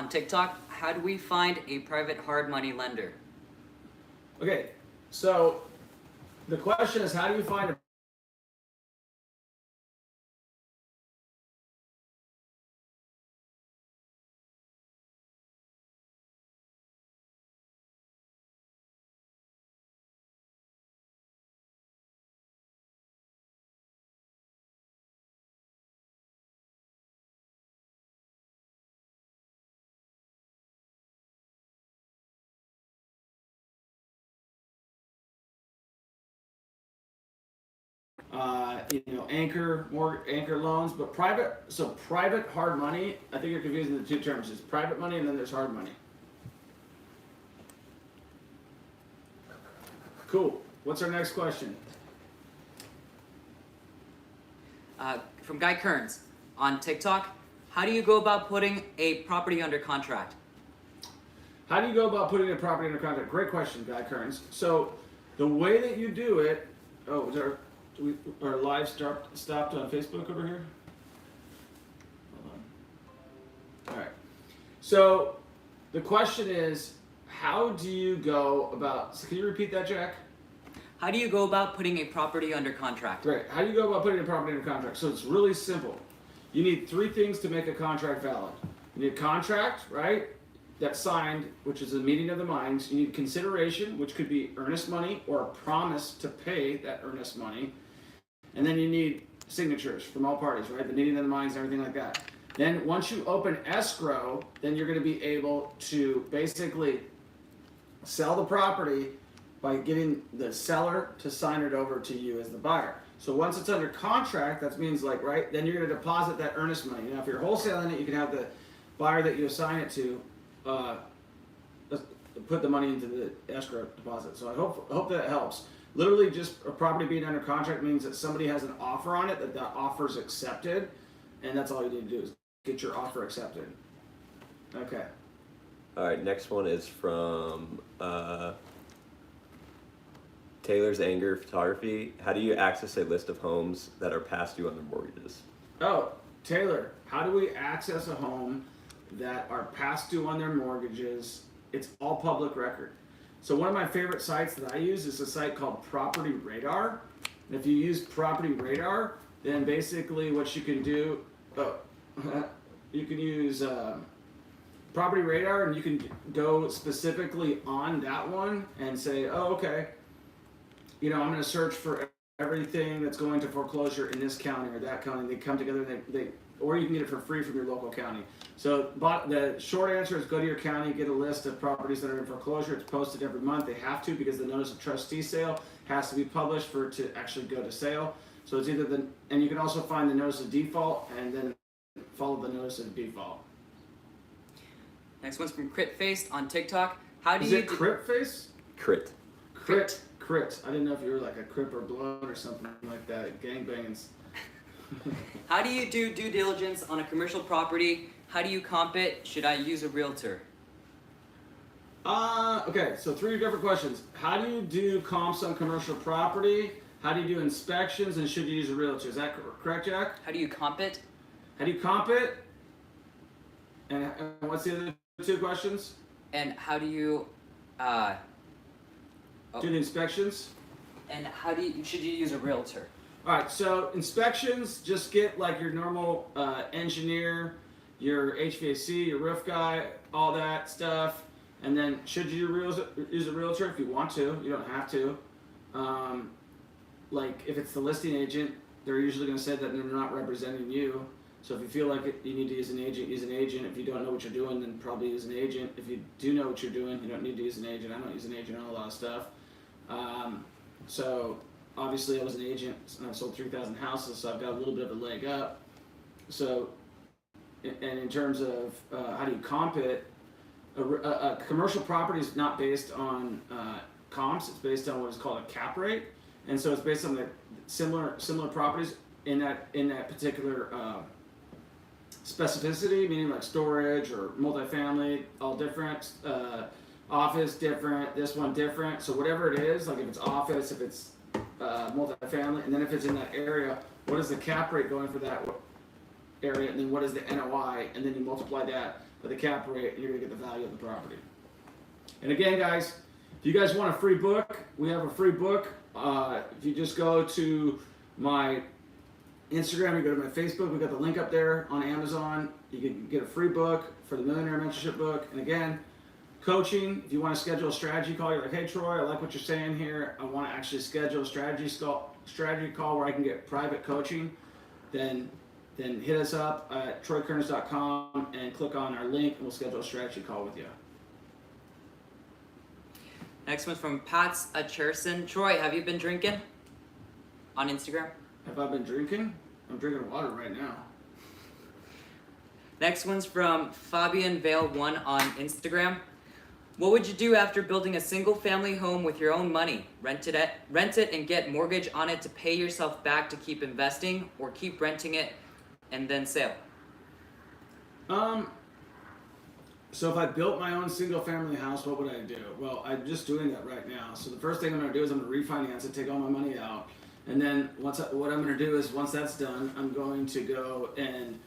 on TikTok. How do we find a private hard money lender? Okay, so the question is, how do you find a anchor loans, but private hard money. I think you're confusing the two terms. There's private money and then there's hard money. Cool. What's our next question? From Guy Kearns on TikTok. How do you go about putting a property under contract? How do you go about putting a property under contract? Great question, Guy Kearns. So the way that you do it. Oh, is our live stopped on Facebook over here? Hold on. All right. So the question is, how do you go about? So can you repeat that, Jack? How do you go about putting a property under contract? Great. How do you go about putting a property under contract? So it's really simple. You need three things to make a contract valid. You need a contract, right? That's signed, which is a meeting of the minds. You need consideration, which could be earnest money or a promise to pay that earnest money. And then you need signatures from all parties, right? The meeting of the minds and everything like that. Then once you open escrow, then you're going to be able to basically sell the property by getting the seller to sign it over to you as the buyer. So once it's under contract, that means like, right, then you're going to deposit that earnest money. Now, if you're wholesaling it, you can have the buyer that you assign it to put the money into the escrow deposit. So I hope that helps. Literally, just a property being under contract means that somebody has an offer on it, that offer's accepted, and that's all you need to do is get your offer accepted. Okay. All right, next one is from Taylor's Anger Photography. How do you access a list of homes that are past due on their mortgages? Oh, Taylor, how do we access a home that are past due on their mortgages? It's all public record. So one of my favorite sites that I use is a site called Property Radar. And if you use Property Radar, then basically what you can do, you can use Property Radar, and you can go specifically on that one and say, oh, okay, I'm going to search for everything that's going to foreclosure in this county or that county. They come together, and or you can get it for free from your local county. So the short answer is go to your county, get a list of properties that are in foreclosure. It's posted every month. They have to, because the notice of trustee sale has to be published for it to actually go to sale. So it's either and you can also find the notice of default and then follow the notice of default. Next one's from Crit Faced on TikTok. How do Is you it Crit Face? Crit. Crit. I didn't know if you were like a Crip or Blood or something like that. Gangbangings. How do you do due diligence on a commercial property? How do you comp it? Should I use a realtor? Okay, so three different questions. How do you do comps on commercial property? How do you do inspections? And should you use a realtor? Is that correct, Jack? How do you comp it? How do you comp it? And what's the other two questions? And how do you Do the inspections? And should you use a realtor? All right, so inspections, just get like your normal engineer, your HVAC, your roof guy, all that stuff. And then should you use a realtor if you want to? You don't have to. Like if it's the listing agent, they're usually going to say that they're not representing you. So if you feel like you need to use an agent, use an agent. If you don't know what you're doing, then probably use an agent. If you do know what you're doing, you don't need to use an agent. I don't use an agent on a lot of stuff. So obviously I was an agent and I've sold 3,000 houses, so I've got a little bit of a leg up. So, and in terms of how do you comp it, a commercial property is not based on comps, it's based on what is called a cap rate. And so it's based on the similar properties in that particular specificity, meaning like storage or multifamily, all different. Office different, this one different. So whatever it is, like if it's office, if it's multifamily, and then if it's in that area, what is the cap rate going for that area, and then what is the NOI, and then you multiply that of the cap rate, and you're gonna get the value of the property. And again, guys, if you guys want a free book, we have a free book. If you just go to my Instagram, you go to my Facebook, we got the link up there on Amazon. You can get a free book for the Millionaire Mentorship book. And again, coaching, if you want to schedule a strategy call, you're like, hey Troy, I like what you're saying here. I want to actually schedule a strategy call where I can get private coaching. Then hit us up at troykearns.com and click on our link and we'll schedule a strategy call with you. Next one's from Pat's Cherson. Troy, have you been drinking on Instagram? Have I been drinking? I'm drinking water right now. Next one's from Fabian Vale 1 on Instagram. What would you do after building a single family home with your own money? Rent it and get mortgage on it to pay yourself back to keep investing, or keep renting it and then sell? So if I built my own single family house, what would I do? Well, I'm just doing that right now. So the first thing I'm gonna do is I'm gonna refinance it, take all my money out. And then what I'm gonna do is once that's done, I'm going to go and,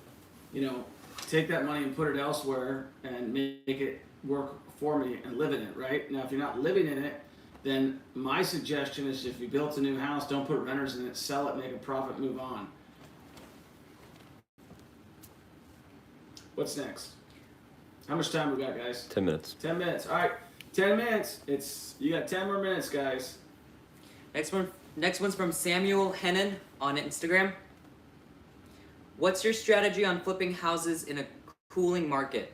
take that money and put it elsewhere and make it work for me and live in it, right? Now, if you're not living in it, then my suggestion is if you built a new house, don't put renters in it, sell it, make a profit, move on. What's next? How much time we got, guys? 10 minutes. 10 minutes. All right, 10 minutes. You got 10 more minutes, guys. Next one's from Samuel Hennon on Instagram. What's your strategy on flipping houses in a cooling market?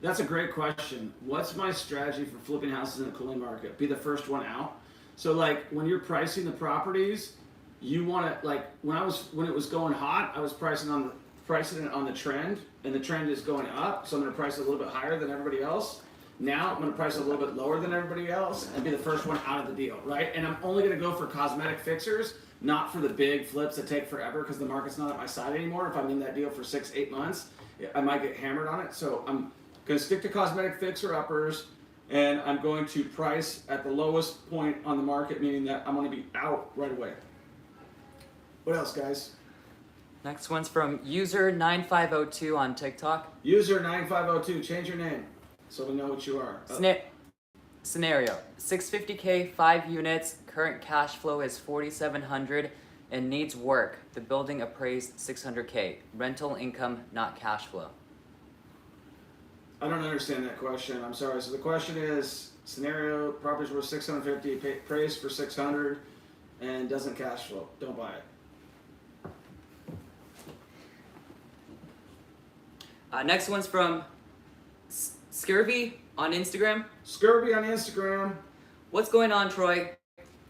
That's a great question. What's my strategy for flipping houses in a cooling market? Be the first one out. So like when you're pricing the properties, you want to when it was going hot, I was pricing it on the trend, and the trend is going up. So I'm going to price it a little bit higher than everybody else. Now I'm going to price it a little bit lower than everybody else and be the first one out of the deal, right? And I'm only going to go for cosmetic fixers, not for the big flips that take forever because the market's not at my side anymore. If I'm in that deal for 6-8 months, I might get hammered on it. So I'm going to stick to cosmetic fixer-uppers, and I'm going to price at the lowest point on the market, meaning that I'm going to be out right away. What else, guys? Next one's from user9502 on TikTok. User9502, change your name so we know what you are. Scenario: 650K, 5 units, current cash flow is 4,700 and needs work. The building appraised 600K. Rental income, not cash flow. I don't understand that question. I'm sorry. So the question is, scenario, property's worth 650, appraised for 600 and doesn't cash flow. Don't buy it. Next one's from Scurvy on Instagram. Scurvy on Instagram. What's going on, Troy?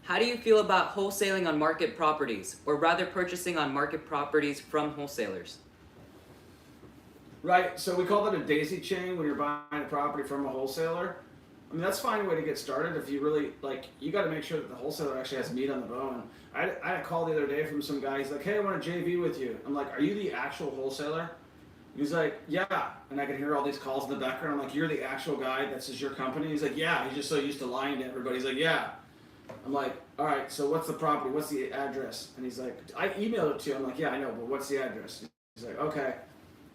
How do you feel about wholesaling on market properties, or rather purchasing on market properties from wholesalers? Right, so we call that a daisy chain when you're buying a property from a wholesaler. I mean, that's a fine way to get started if you really, you got to make sure that the wholesaler actually has meat on the bone. I had a call the other day from some guy. He's like, hey, I want to JV with you. I'm like, are you the actual wholesaler? He's like, yeah. And I can hear all these calls in the background. I'm like, you're the actual guy? This is your company? He's like, yeah. He's just so used to lying to everybody. He's like, yeah. I'm like, all right, so what's the property? What's the address? And he's like, I emailed it to you. I'm like, yeah, I know, but what's the address? He's like, okay.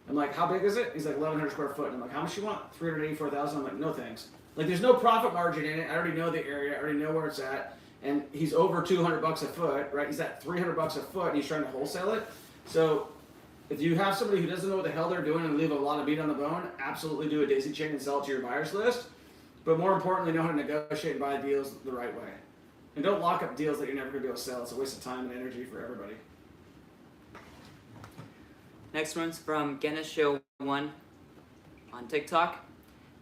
I'm like, how big is it? He's like, 1,100 square foot. And I'm like, how much you want? 384,000. I'm like, no thanks. There's no profit margin in it. I already know the area. I already know where it's at. And he's over $200 a foot, right? He's at $300 a foot, and he's trying to wholesale it. So if you have somebody who doesn't know what the hell they're doing and leave a lot of meat on the bone, absolutely do a daisy chain and sell it to your buyers list. But more importantly, know how to negotiate and buy deals the right way. And don't lock up deals that you're never going to be able to sell. It's a waste of time and energy for everybody. Next one's from Genishow1 on TikTok.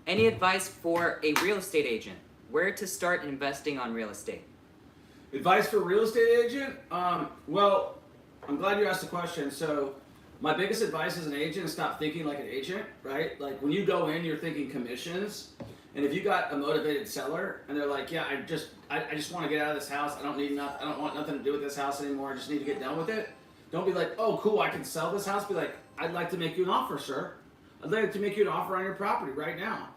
Any advice for a real estate agent? Where to start investing on real estate? Advice for a real estate agent? Well, I'm glad you asked the question. So my biggest advice as an agent is stop thinking like an agent, right? Like when you go in, you're thinking commissions. And if you got a motivated seller and they're like, yeah, I just want to get out of this house. I don't want nothing to do with this house anymore. I just need to get done with it. Don't be like, oh, cool, I can sell this house. Be like, I'd like to make you an offer, sir. I'd like to make you an offer on your property right now.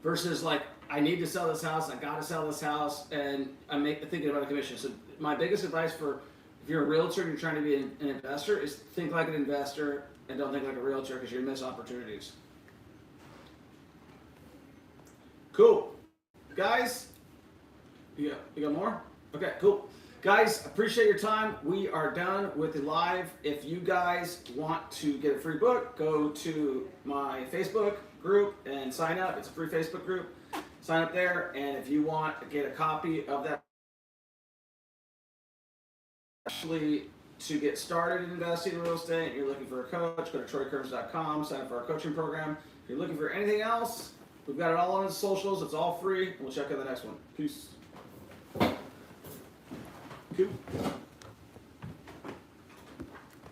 Versus like, I need to sell this house. I got to sell this house, and I'm thinking about a commission. So my biggest advice for if you're a realtor and you're trying to be an investor is think like an investor and don't think like a realtor because you're gonna miss opportunities. Cool. Guys, you got more? Okay, cool. Guys, appreciate your time. We are done with the live. If you guys want to get a free book, go to my Facebook group and sign up. It's a free Facebook group. Sign up there, and if you want to get a copy of that, actually, to get started in investing in real estate, you're looking for a coach, go to troykearns.com, sign up for our coaching program. If you're looking for anything else, we've got it all on the socials. It's all free. We'll check out the next one. Peace. Cool.